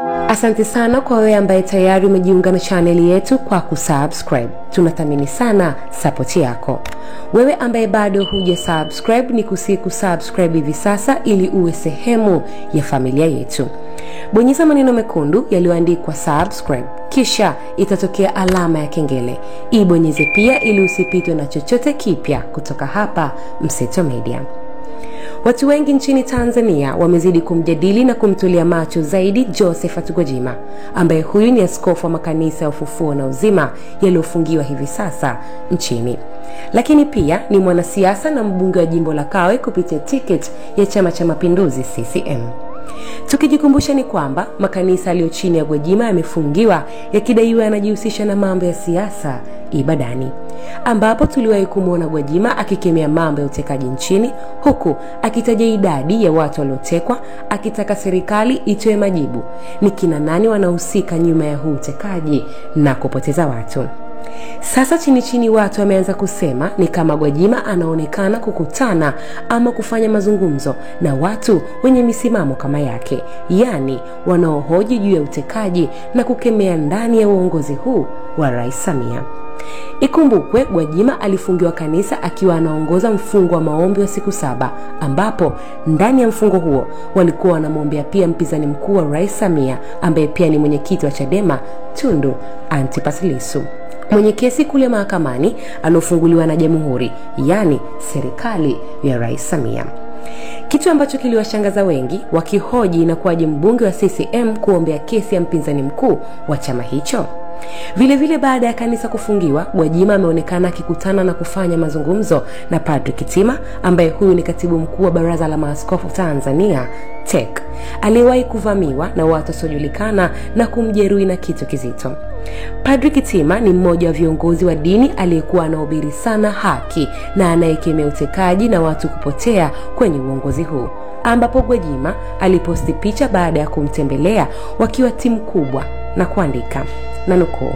Asante sana kwa wewe ambaye tayari umejiunga na channel yetu kwa kusubscribe. Tunathamini sana support yako. Wewe ambaye bado hujasubscribe, ni kusubscribe hivi sasa ili uwe sehemu ya familia yetu. Bonyeza maneno mekundu yaliyoandikwa subscribe, kisha itatokea alama ya kengele. Ibonyeze pia ili usipitwe na chochote kipya kutoka hapa Mseto Media. Watu wengi nchini Tanzania wamezidi kumjadili na kumtolea macho zaidi Josephat Gwajima, ambaye huyu ni askofu wa makanisa ya Ufufuo na Uzima yaliyofungiwa hivi sasa nchini. Lakini pia ni mwanasiasa na mbunge wa jimbo la Kawe kupitia tiketi ya Chama cha Mapinduzi CCM. Tukijikumbusha ni kwamba makanisa yaliyo chini ya Gwajima yamefungiwa yakidaiwa yanajihusisha na mambo ya siasa ibadani, ambapo tuliwahi kumuona Gwajima akikemea mambo ya utekaji nchini, huku akitaja idadi ya watu waliotekwa, akitaka serikali itoe majibu ni kina nani wanahusika nyuma ya huu utekaji na kupoteza watu. Sasa chini watu wameanza kusema ni kama Gwajima anaonekana kukutana ama kufanya mazungumzo na watu wenye misimamo kama yake, yani wanaohoji juu ya utekaji na kukemea ndani ya uongozi huu wa Rais Samia. Ikumbukwe Gwajima alifungiwa kanisa akiwa anaongoza mfungo wa maombi wa siku 7, ambapo ndani ya mfungo huo walikuwa wanamwombea pia mpinzani mkuu wa Rais Samia ambaye pia ni mwenyekiti wa Chadema, Tundu Antipas Lissu, mwenye kesi kule mahakamani alofunguliwa na Jamhuri, yani serikali ya Rais Samia. Kitu ambacho kiliwashangaza wengi, wakihoji na kuaje mbunge wa CCM kuombea kesi ya mpinzani mkuu wa chama hicho. Vile baada ya kanisa kufungiwa, Gwajima ameonekana akikutana na kufanya mazungumzo na Padri Kitima, ambaye huyu ni katibu mkuu wa Baraza la Maaskofu Tanzania TEC, aliyewahi kuvamiwa na watu wasiojulikana na kumjeruhi na kitu kizito. Padri Kitima ni mmoja wa viongozi wa dini aliyekuwa anahubiri sana haki na anayekemea utekaji na watu kupotea kwenye uongozi huu, ambapo Gwajima aliposti picha baada ya kumtembelea wakiwa timu kubwa na kuandika, na nukuu: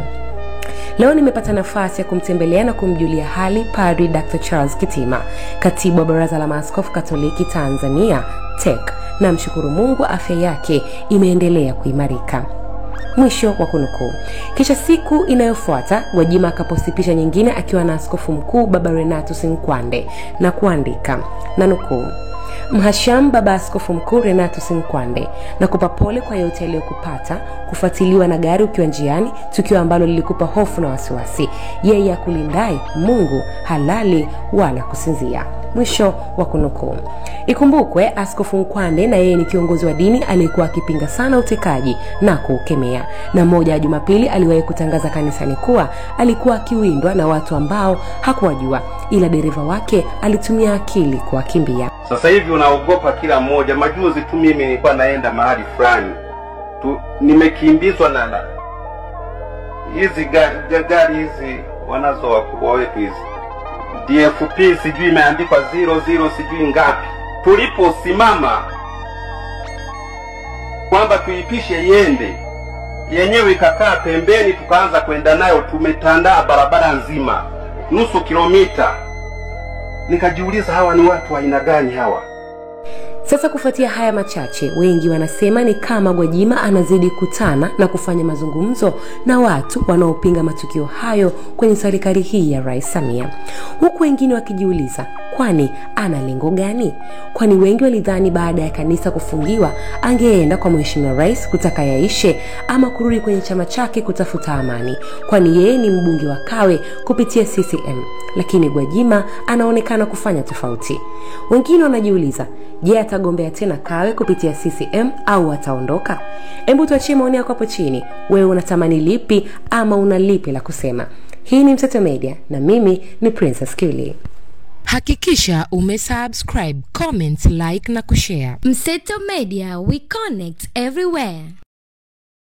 "Leo nimepata nafasi ya kumtembelea na kumjulia hali Padri Dr. Charles Kitima, katibu wa Baraza la Maaskofu Katoliki Tanzania TEC, na mshukuru Mungu afya yake imeendelea kuimarika." Mwisho wa kunukuu. Kisha siku inayofuata Gwajima akaposti picha nyingine akiwa na Askofu Mkuu Baba Renatus Nkwande na kuandika, na nukuu: "Mhashamu Baba Askofu Mkuu Renatus Nkwande, na kupa pole kwa yote aliyokupata, kufuatiliwa na gari ukiwa njiani, tukio ambalo lilikupa hofu na wasiwasi. Yeye akulindai, Mungu halali wala kusinzia." Mwisho wa kunukuu. Ikumbukwe Askofu Nkwande na yeye ni kiongozi wa dini aliyekuwa akipinga sana utekaji na kuukemea, na moja ya Jumapili aliwahi kutangaza kanisani kuwa alikuwa akiwindwa na watu ambao hakuwajua, ila dereva wake alitumia akili kuwakimbia. Sasa hivi unaogopa kila mmoja. Majuzi tu mimi nilikuwa naenda mahali fulani nimekimbizwa na hizi gari hizi wanazo wakubwa wetu hizi DFP, sijui imeandikwa 00 sijui ngapi. Tuliposimama kwamba tuipishe iende, yenyewe ikakaa pembeni, tukaanza kwenda nayo, tumetandaa barabara nzima nusu kilomita. Nikajiuliza hawa ni watu wa aina gani hawa? Sasa kufuatia haya machache, wengi wanasema ni kama Gwajima anazidi kutana na kufanya mazungumzo na watu wanaopinga matukio hayo kwenye serikali hii ya Rais Samia, huku wengine wakijiuliza kwani ana lengo gani? Kwani wengi walidhani baada ya kanisa kufungiwa angeenda kwa Mheshimiwa Rais kutaka yaishe ama kurudi kwenye chama chake kutafuta amani, kwani yeye ni mbunge wa Kawe kupitia CCM. Lakini Gwajima anaonekana kufanya tofauti. Wengine wanajiuliza, je, atagombea tena Kawe kupitia CCM au ataondoka? Hebu tuachie maoni yako hapo chini. Wewe unatamani lipi ama una lipi la kusema? Hii ni Mseto Media na mimi ni Princess Kili. Hakikisha umesubscribe, comment, like na kushare. Mseto Media, we connect everywhere.